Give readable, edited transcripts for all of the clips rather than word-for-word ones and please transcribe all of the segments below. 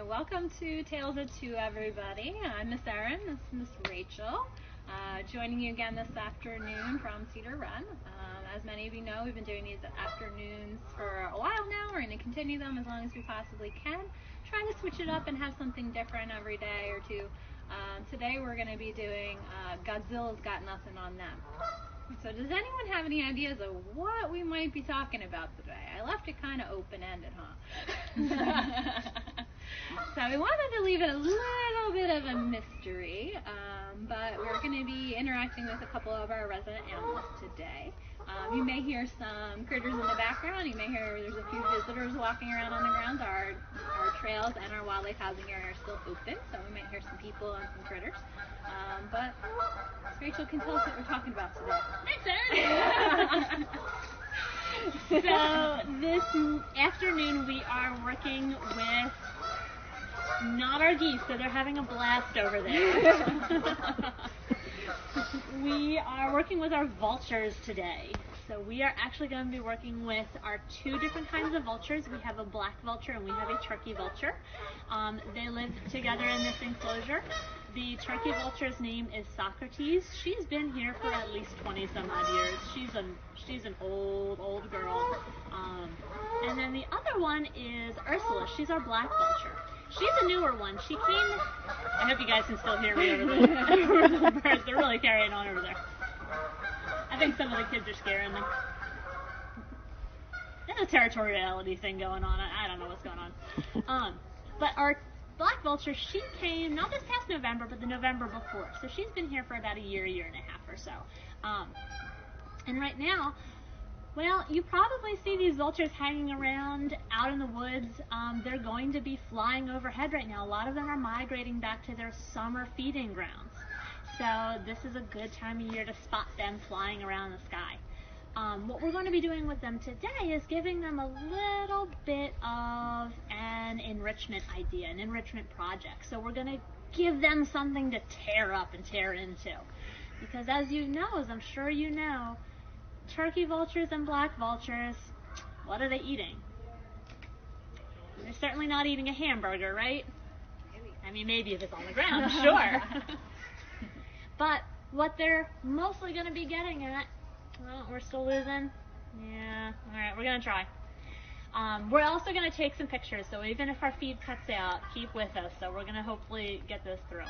welcome to Tales of Two, everybody. I'm Miss Erin. This is Miss Rachel. Joining you again this afternoon from Cedar Run. As many of you know, we've been doing these afternoons for a while now. We're going to continue them as long as we possibly can. Try to switch it up and have something different every day or two. Today we're going to be doing Godzilla's Got Nothing on Them. So does anyone have any ideas of what we might be talking about today? I left it kind of open-ended, huh? So we wanted to leave it a little bit of a mystery, but we're going to be interacting with a couple of our resident animals today. You may hear some critters in the background. You may hear there's a few visitors walking around on the grounds. Our trails and our wildlife housing area are still open, so we might hear some people and some critters. But Rachel can tell us what we're talking about today. Thanks, Erin! So this afternoon we are working with not our geese, so they're having a blast over there. We are working with our vultures today. So we are actually going to be working with our two different kinds of vultures. We have a black vulture and we have a turkey vulture. They live together in this enclosure. The turkey vulture's name is Socrates. She's been here for at least 20-some-odd years. She's an old girl. And then the other one is Ursula. She's our black vulture. She's a newer one. She came... I hope you guys can still hear me over the birds. They're really carrying on over there. I think some of the kids are scaring them. There's a territoriality thing going on. I don't know what's going on. But our black vulture, she came not this past November, but the November before. So she's been here for about a year and a half or so. And right now, well, you probably see these vultures hanging around out in the woods. They're going to be flying overhead right now. A lot of them are migrating back to their summer feeding grounds. So this is a good time of year to spot them flying around the sky. What we're going to be doing with them today is giving them a little bit of an enrichment idea, an enrichment project. So we're going to give them something to tear up and tear into. Because as you know, as I'm sure you know, turkey vultures and black vultures, what are they eating? They're certainly not eating a hamburger, right? I mean, maybe if it's on the ground, sure. But what they're mostly going to be getting at, well, we're still losing. Yeah, all right, we're going to try. We're also going to take some pictures, so even if our feed cuts out, keep with us. So we're going to hopefully get this through.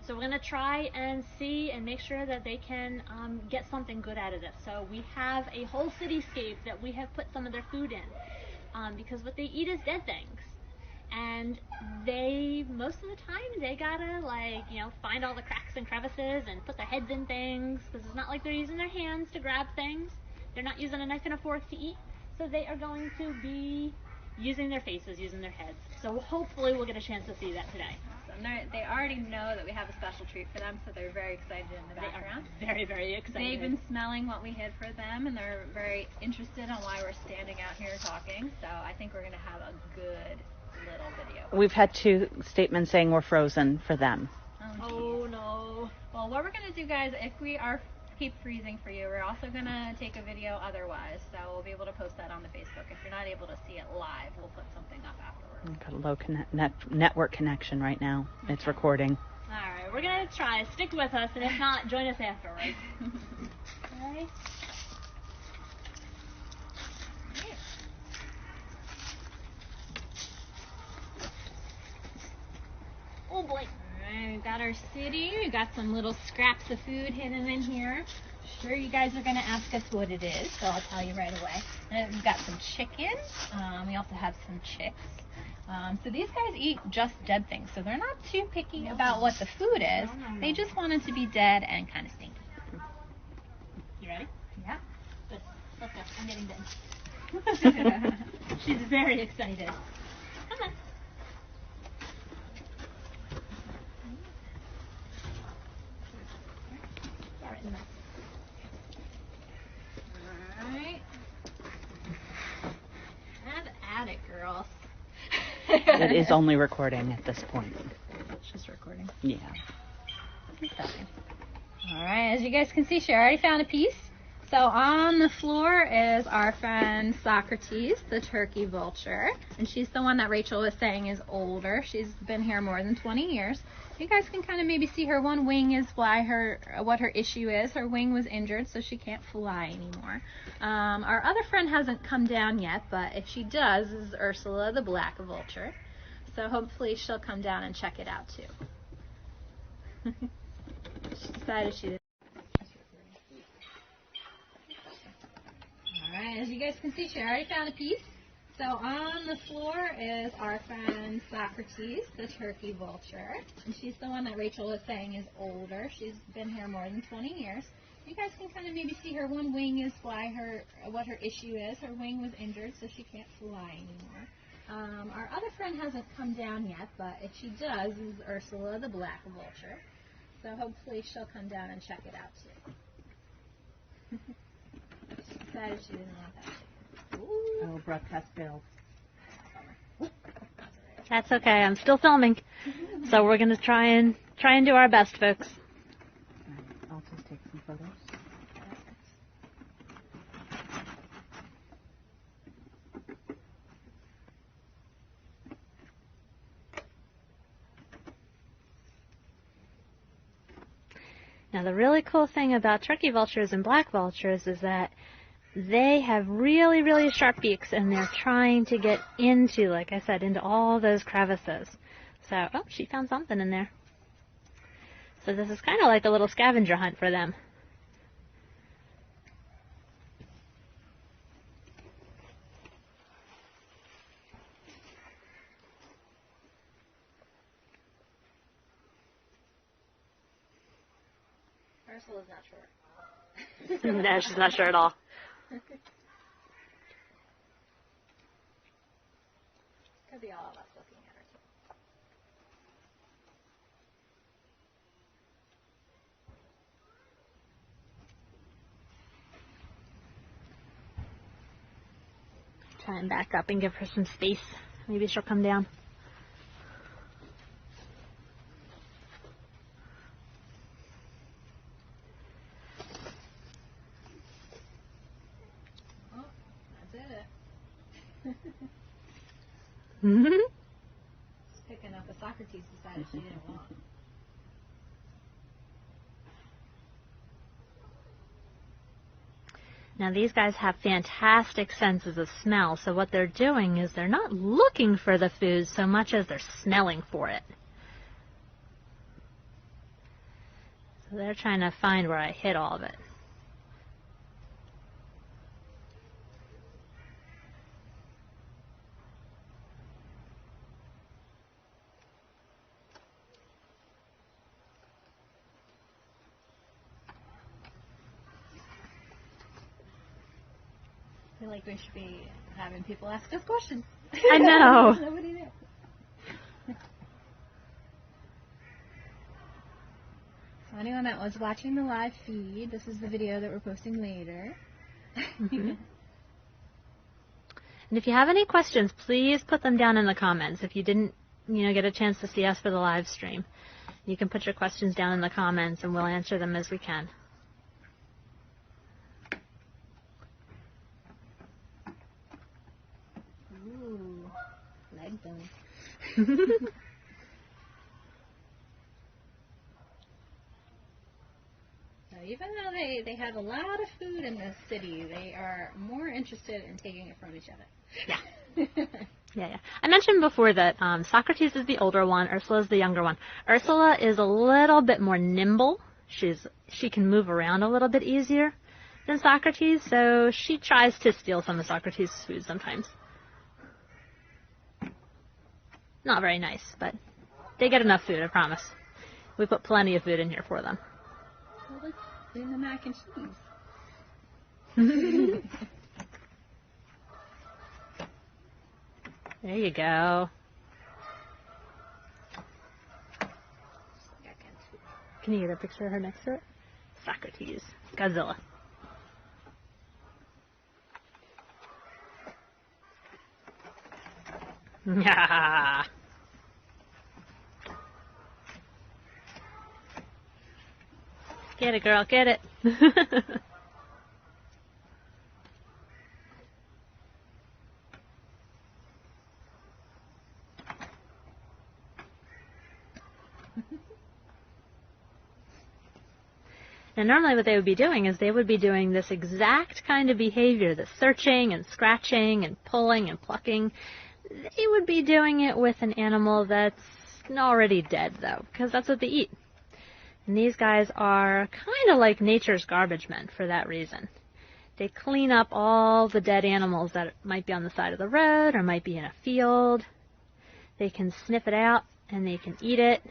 So we're going to try and see and make sure that they can get something good out of this. So we have a whole cityscape that we have put some of their food in, because what they eat is dead things. And they, most of the time, they gotta, find all the cracks and crevices and put their heads in things, because it's not like they're using their hands to grab things. They're not using a knife and a fork to eat. So they are going to be using their faces, using their heads. So hopefully we'll get a chance to see that today. So they already know that we have a special treat for them, so they're very excited in the background. They are very, very excited. They've been smelling what we hid for them, and they're very interested on why we're standing out here talking. So I think we're going to have a good little video. We've had two statements saying we're frozen for them. Oh no. Well, what we're going to do, guys, if we keep freezing for you, we're also going to take a video otherwise, so we'll be able to post that on the Facebook. If you're not able to see it live, we'll put something up afterwards. We've got a low network connection right now. Okay. It's recording. All right, we're going to try. Stick with us, and if not, join us afterwards. Okay. Oh boy. Alright, we've got our city. We've got some little scraps of food hidden in here. Sure, you guys are going to ask us what it is, so I'll tell you right away. And we've got some chicken. We also have some chicks. So these guys eat just dead things, so they're not too picky about what the food is. They just want it to be dead and kind of stinky. You ready? Yeah. Good. Let's go. I'm getting dead. She's very excited. Come on. Alright. Have at it, girls. It is only recording at this point. It's just recording. Yeah. Alright, as you guys can see, she already found a piece. So on the floor is our friend Socrates, the turkey vulture. And she's the one that Rachel was saying is older. She's been here more than 20 years. You guys can kind of maybe see her one wing is what her issue is. Her wing was injured, so she can't fly anymore. Our other friend hasn't come down yet, but if she does, this is Ursula, the black vulture. So hopefully she'll come down and check it out too. She decided she didn't. Alright, as you guys can see, she already found a piece. So on the floor is our friend Socrates, the turkey vulture. And she's the one that Rachel was saying is older. She's been here more than 20 years. You guys can kind of maybe see her one wing is what her issue is. Her wing was injured, so she can't fly anymore. Our other friend hasn't come down yet, but if she does, this is Ursula, the black vulture. So hopefully she'll come down and check it out too. She decided she didn't want that. Oh, broadcast failed. That's okay. I'm still filming, so we're gonna try and do our best, folks. I'll just take some photos. Now, the really cool thing about turkey vultures and black vultures is that they have really, really sharp beaks, and they're trying to get into, like I said, into all those crevices. So, oh, she found something in there. So this is kind of like a little scavenger hunt for them. Ursula's not sure. No, she's not sure at all. Could be all of us looking at her too. Try and back up and give her some space. Maybe she'll come down. Oh, that's it. Just picking up a Socrates decided she didn't want. Now these guys have fantastic senses of smell, so what they're doing is they're not looking for the food so much as they're smelling for it. So they're trying to find where I hid all of it. I feel like we should be having people ask us questions. I know. Nobody knew. So anyone that was watching the live feed, this is the video that we're posting later. Mm-hmm. And if you have any questions, please put them down in the comments. If you didn't, get a chance to see us for the live stream, you can put your questions down in the comments and we'll answer them as we can. Ooh, leg bone. So even though they have a lot of food in this city, they are more interested in taking it from each other. Yeah. Yeah. I mentioned before that Socrates is the older one, Ursula is the younger one. Ursula is a little bit more nimble. She can move around a little bit easier than Socrates, so she tries to steal some of Socrates' food sometimes. Not very nice, but they get enough food, I promise. We put plenty of food in here for them. Well, let's do the mac and cheese. There you go. Can you get a picture of her next to it? Socrates. Godzilla. Yeah. Get it, girl, get it. And normally what they would be doing is they would be doing this exact kind of behavior, the searching and scratching and pulling and plucking. They would be doing it with an animal that's already dead, though, because that's what they eat. And these guys are kind of like nature's garbage men for that reason. They clean up all the dead animals that might be on the side of the road or might be in a field. They can sniff it out and they can eat it.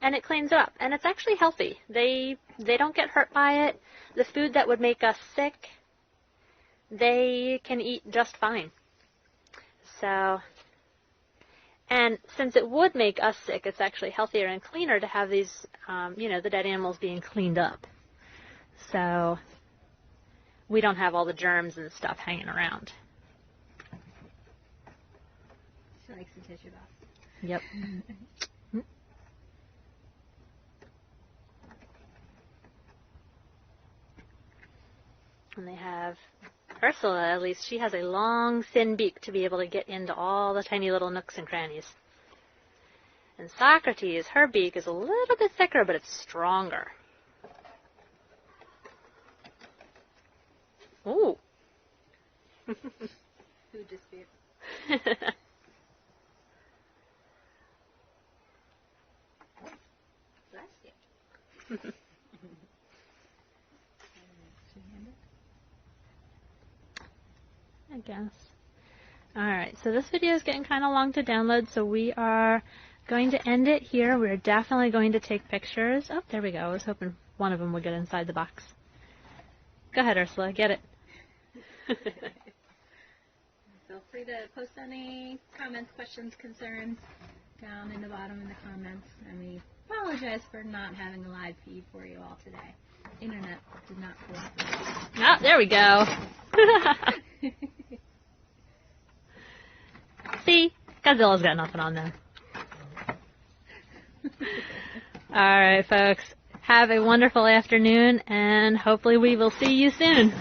And it cleans it up. And it's actually healthy. They don't get hurt by it. The food that would make us sick, they can eat just fine. So, and since it would make us sick, it's actually healthier and cleaner to have these, the dead animals being cleaned up. So, we don't have all the germs and stuff hanging around. She likes the tissue box. Yep. And they have Ursula, at least, she has a long, thin beak to be able to get into all the tiny little nooks and crannies. And Socrates, her beak is a little bit thicker, but it's stronger. Ooh. Food dispute. Bless you. I guess. Alright, so this video is getting kind of long to download, so we are going to end it here. We're definitely going to take pictures. Oh, there we go. I was hoping one of them would get inside the box. Go ahead, Ursula. Get it. Feel free to post any comments, questions, concerns down in the bottom in the comments. And we apologize for not having a live feed for you all today. Internet did not cooperate. Oh, there we go. See? Godzilla's got nothing on there. Alright, folks. Have a wonderful afternoon, and hopefully we will see you soon.